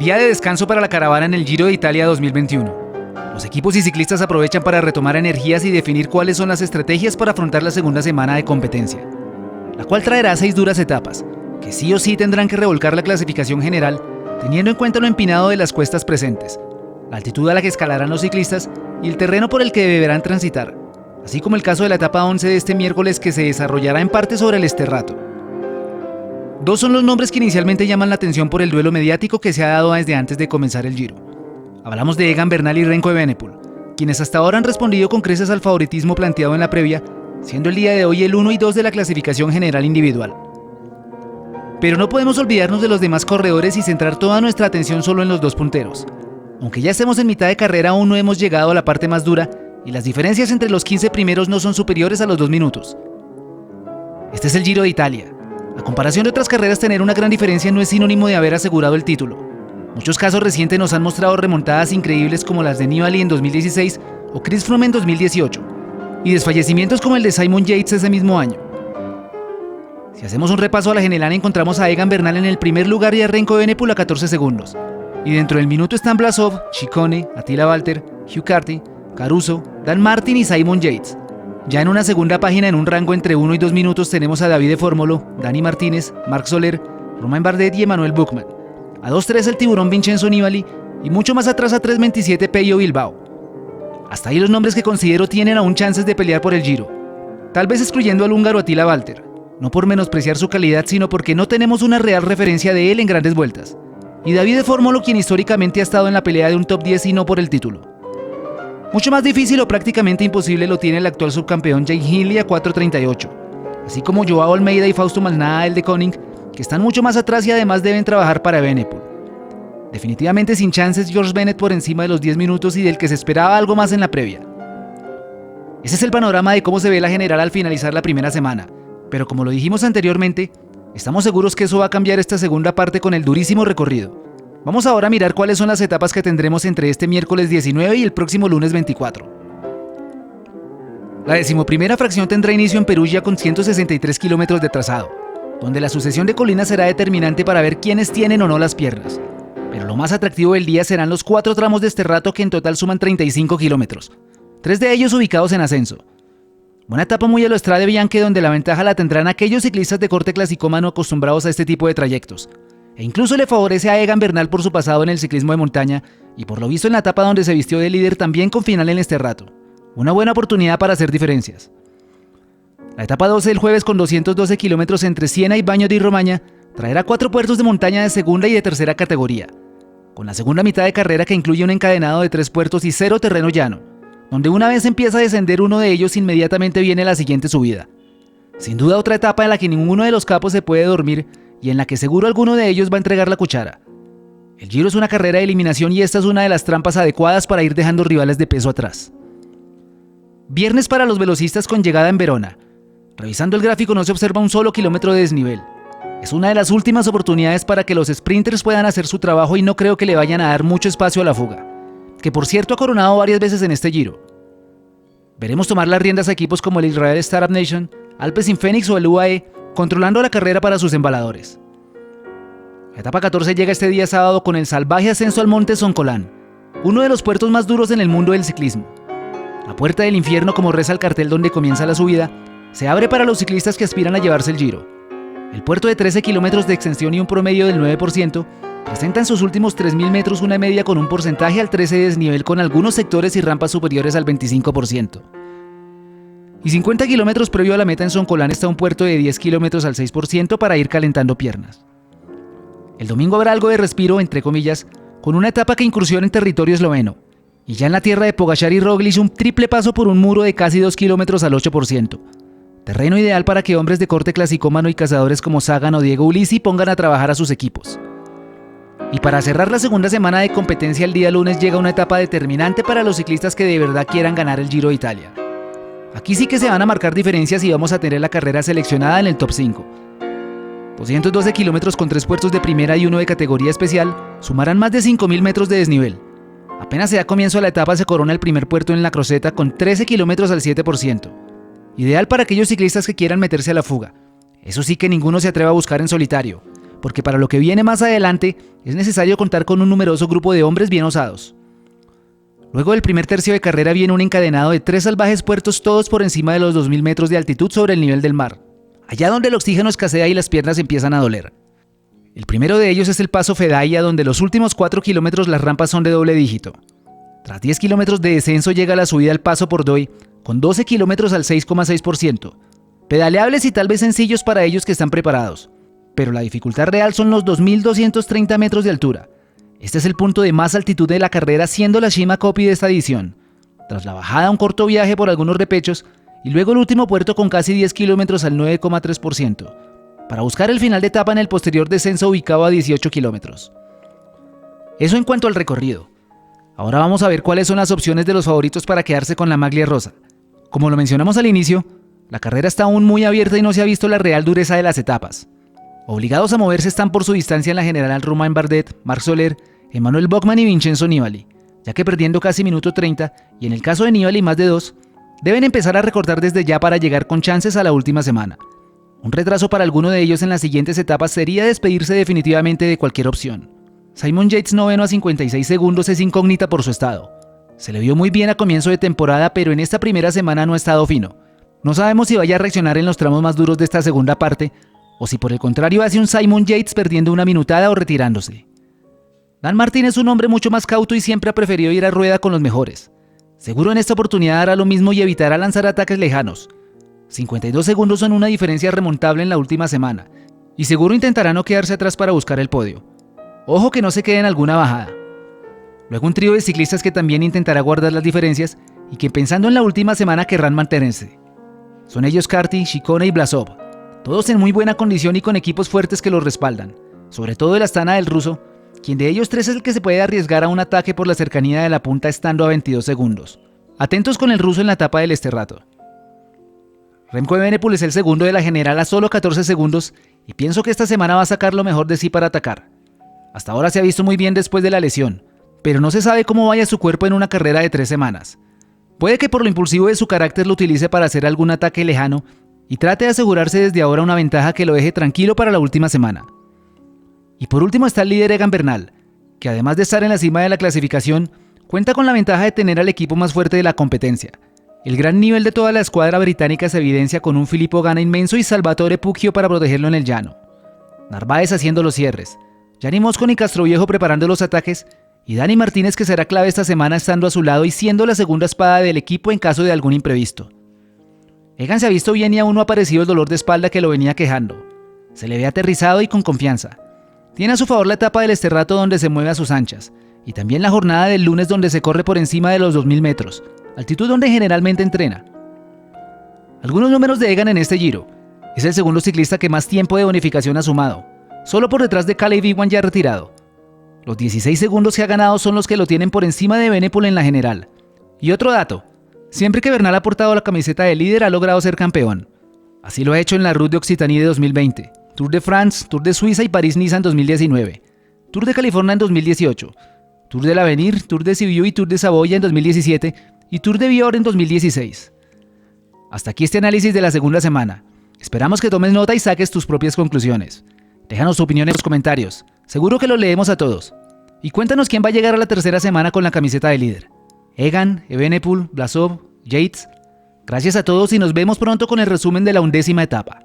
Día de descanso para la caravana en el Giro de Italia 2021. Los equipos y ciclistas aprovechan para retomar energías y definir cuáles son las estrategias para afrontar la segunda semana de competencia, la cual traerá 6 duras etapas, que sí o sí tendrán que revolcar la clasificación general, teniendo en cuenta lo empinado de las cuestas presentes, la altitud a la que escalarán los ciclistas y el terreno por el que deberán transitar, así como el caso de la etapa 11 de este miércoles, que se desarrollará en parte sobre el Sterrato. 2 son los nombres que inicialmente llaman la atención por el duelo mediático que se ha dado desde antes de comenzar el Giro. Hablamos de Egan Bernal y Remco Evenepoel, quienes hasta ahora han respondido con creces al favoritismo planteado en la previa, siendo el día de hoy el 1 y 2 de la clasificación general individual. Pero no podemos olvidarnos de los demás corredores y centrar toda nuestra atención solo en los 2 punteros. Aunque ya estemos en mitad de carrera, aún no hemos llegado a la parte más dura y las diferencias entre los 15 primeros no son superiores a los 2 minutos. Este es el Giro de Italia. A comparación de otras carreras, tener una gran diferencia no es sinónimo de haber asegurado el título. Muchos casos recientes nos han mostrado remontadas increíbles como las de Nibali en 2016 o Chris Froome en 2018, y desfallecimientos como el de Simon Yates ese mismo año. Si hacemos un repaso a la general, encontramos a Egan Bernal en el primer lugar y a Remco Evenepoel a 14 segundos. Y dentro del minuto están Blasov, Ciccone, Attila Valter, Hugh Carty, Caruso, Dan Martin y Simon Yates. Ya en una segunda página, en un rango entre 1 y 2 minutos, tenemos a Davide Formolo, Dani Martínez, Marc Soler, Romain Bardet y Emmanuel Buchmann. A 2.3 el tiburón Vincenzo Nibali y mucho más atrás a 3.27 Pello Bilbao. Hasta ahí los nombres que considero tienen aún chances de pelear por el Giro. Tal vez excluyendo al húngaro Attila Valter, no por menospreciar su calidad, sino porque no tenemos una real referencia de él en grandes vueltas. Y Davide Formolo, quien históricamente ha estado en la pelea de un top 10 y no por el título. Mucho más difícil o prácticamente imposible lo tiene el actual subcampeón Jay Hindley a 4.38, así como Joao Almeida y Fausto Malnada el de Koning, que están mucho más atrás y además deben trabajar para Evenepoel. Definitivamente sin chances George Bennett por encima de los 10 minutos y del que se esperaba algo más en la previa. Ese es el panorama de cómo se ve la general al finalizar la primera semana, pero como lo dijimos anteriormente, estamos seguros que eso va a cambiar esta segunda parte con el durísimo recorrido. Vamos ahora a mirar cuáles son las etapas que tendremos entre este miércoles 19 y el próximo lunes 24. La 11ª fracción tendrá inicio en Perugia con 163 kilómetros de trazado, donde la sucesión de colinas será determinante para ver quiénes tienen o no las piernas. Pero lo más atractivo del día serán los 4 tramos de Sterrato, que en total suman 35 kilómetros, 3 de ellos ubicados en ascenso. Una etapa muy a lo Strade Bianche, donde la ventaja la tendrán aquellos ciclistas de corte clasicómano acostumbrados a este tipo de trayectos. E incluso le favorece a Egan Bernal por su pasado en el ciclismo de montaña y por lo visto en la etapa donde se vistió de líder también con final en Sterrato. Una buena oportunidad para hacer diferencias. La etapa 12 del jueves, con 212 kilómetros entre Siena y Bagno di Romagna, traerá 4 puertos de montaña de segunda y de tercera categoría, con la segunda mitad de carrera que incluye un encadenado de 3 puertos y 0 terreno llano, donde una vez empieza a descender uno de ellos, inmediatamente viene la siguiente subida. Sin duda otra etapa en la que ninguno de los capos se puede dormir y en la que seguro alguno de ellos va a entregar la cuchara. El Giro es una carrera de eliminación y esta es una de las trampas adecuadas para ir dejando rivales de peso atrás. Viernes para los velocistas con llegada en Verona. Revisando el gráfico no se observa un solo kilómetro de desnivel. Es una de las últimas oportunidades para que los sprinters puedan hacer su trabajo y no creo que le vayan a dar mucho espacio a la fuga, que por cierto ha coronado varias veces en este Giro. Veremos tomar las riendas a equipos como el Israel Startup Nation, Alpecin Phoenix o el UAE, controlando la carrera para sus embaladores. La etapa 14 llega este día sábado con el salvaje ascenso al monte Soncolán, uno de los puertos más duros en el mundo del ciclismo. La puerta del infierno, como reza el cartel donde comienza la subida, se abre para los ciclistas que aspiran a llevarse el Giro. El puerto, de 13 kilómetros de extensión y un promedio del 9%, presenta en sus últimos 3.000 metros una media con un porcentaje al 13% de desnivel, con algunos sectores y rampas superiores al 25%. Y 50 kilómetros previo a la meta en Soncolán está un puerto de 10 kilómetros al 6% para ir calentando piernas. El domingo habrá algo de respiro, entre comillas, con una etapa que incursiona en territorio esloveno, y ya en la tierra de Pogačar y Roglič un triple paso por un muro de casi 2 kilómetros al 8%. Terreno ideal para que hombres de corte clasicómano y cazadores como Sagan o Diego Ulissi pongan a trabajar a sus equipos. Y para cerrar la segunda semana de competencia, el día lunes llega una etapa determinante para los ciclistas que de verdad quieran ganar el Giro de Italia. Aquí sí que se van a marcar diferencias y vamos a tener la carrera seleccionada en el top 5. 212 kilómetros con 3 puertos de primera y 1 de categoría especial sumarán más de 5.000 metros de desnivel. Apenas se da comienzo a la etapa, se corona el primer puerto en la Croseta con 13 kilómetros al 7%. Ideal para aquellos ciclistas que quieran meterse a la fuga. Eso sí, que ninguno se atreva a buscar en solitario, porque para lo que viene más adelante es necesario contar con un numeroso grupo de hombres bien osados. Luego del primer tercio de carrera viene un encadenado de 3 salvajes puertos, todos por encima de los 2000 metros de altitud sobre el nivel del mar, allá donde el oxígeno escasea y las piernas empiezan a doler. El primero de ellos es el paso Fedaya, donde los últimos 4 kilómetros las rampas son de doble dígito. Tras 10 kilómetros de descenso llega la subida al paso Pordoy, con 12 kilómetros al 6,6%. Pedaleables y tal vez sencillos para ellos que están preparados, pero la dificultad real son los 2230 metros de altura. Este es el punto de más altitud de la carrera, siendo la cima copy de esta edición. Tras la bajada, un corto viaje por algunos repechos y luego el último puerto con casi 10 kilómetros al 9,3%, para buscar el final de etapa en el posterior descenso ubicado a 18 kilómetros. Eso en cuanto al recorrido. Ahora vamos a ver cuáles son las opciones de los favoritos para quedarse con la maglia rosa. Como lo mencionamos al inicio, la carrera está aún muy abierta y no se ha visto la real dureza de las etapas. Obligados a moverse están por su distancia en la general Romain Bardet, Marc Soler, Emmanuel Buchmann y Vincenzo Nibali, ya que perdiendo casi minuto 30, y en el caso de Nibali más de 2, deben empezar a recortar desde ya para llegar con chances a la última semana. Un retraso para alguno de ellos en las siguientes etapas sería despedirse definitivamente de cualquier opción. Simon Yates, noveno a 56 segundos, es incógnita por su estado. Se le vio muy bien a comienzo de temporada, pero en esta primera semana no ha estado fino. No sabemos si vaya a reaccionar en los tramos más duros de esta segunda parte, o si por el contrario hace un Simon Yates perdiendo una minutada o retirándose. Dan Martin es un hombre mucho más cauto y siempre ha preferido ir a rueda con los mejores. Seguro en esta oportunidad hará lo mismo y evitará lanzar ataques lejanos. 52 segundos son una diferencia remontable en la última semana, y seguro intentará no quedarse atrás para buscar el podio. Ojo que no se quede en alguna bajada. Luego un trío de ciclistas que también intentará guardar las diferencias y que pensando en la última semana querrán mantenerse. Son ellos Carty, Ciccone y Blasov, todos en muy buena condición y con equipos fuertes que los respaldan, sobre todo el Astana del ruso, quien de ellos tres es el que se puede arriesgar a un ataque por la cercanía de la punta estando a 22 segundos. Atentos con el ruso en la etapa del Esterrato. Remco Evenepoel es el segundo de la general a solo 14 segundos y pienso que esta semana va a sacar lo mejor de sí para atacar. Hasta ahora se ha visto muy bien después de la lesión, pero no se sabe cómo vaya su cuerpo en una carrera de 3 semanas. Puede que por lo impulsivo de su carácter lo utilice para hacer algún ataque lejano y trate de asegurarse desde ahora una ventaja que lo deje tranquilo para la última semana. Y por último está el líder Egan Bernal, que además de estar en la cima de la clasificación, cuenta con la ventaja de tener al equipo más fuerte de la competencia. El gran nivel de toda la escuadra británica se evidencia con un Filippo Ganna inmenso y Salvatore Puccio para protegerlo en el llano. Narváez haciendo los cierres, Gianni Moscon y Castroviejo preparando los ataques, y Dani Martínez, que será clave esta semana estando a su lado y siendo la segunda espada del equipo en caso de algún imprevisto. Egan se ha visto bien y aún no ha aparecido el dolor de espalda que lo venía quejando. Se le ve aterrizado y con confianza. Tiene a su favor la etapa del Esterrato donde se mueve a sus anchas, y también la jornada del lunes donde se corre por encima de los 2000 metros, altitud donde generalmente entrena. Algunos números de Egan en este Giro. Es el segundo ciclista que más tiempo de bonificación ha sumado, solo por detrás de Caleb Ewan ya retirado. Los 16 segundos que ha ganado son los que lo tienen por encima de Evenepoel en la general. Y otro dato, siempre que Bernal ha portado la camiseta de líder ha logrado ser campeón. Así lo ha hecho en la Route de Occitanie de 2020, Tour de France, Tour de Suiza y París-Niza en 2019, Tour de California en 2018, Tour del Avenir, Tour de Sibiu y Tour de Saboya en 2017 y Tour de Vior en 2016. Hasta aquí este análisis de la segunda semana. Esperamos que tomes nota y saques tus propias conclusiones. Déjanos tu opinión en los comentarios, seguro que los leemos a todos. Y cuéntanos quién va a llegar a la tercera semana con la camiseta de líder. Egan, Evenepoel, Blasov, Yates. Gracias a todos y nos vemos pronto con el resumen de la 11ª etapa.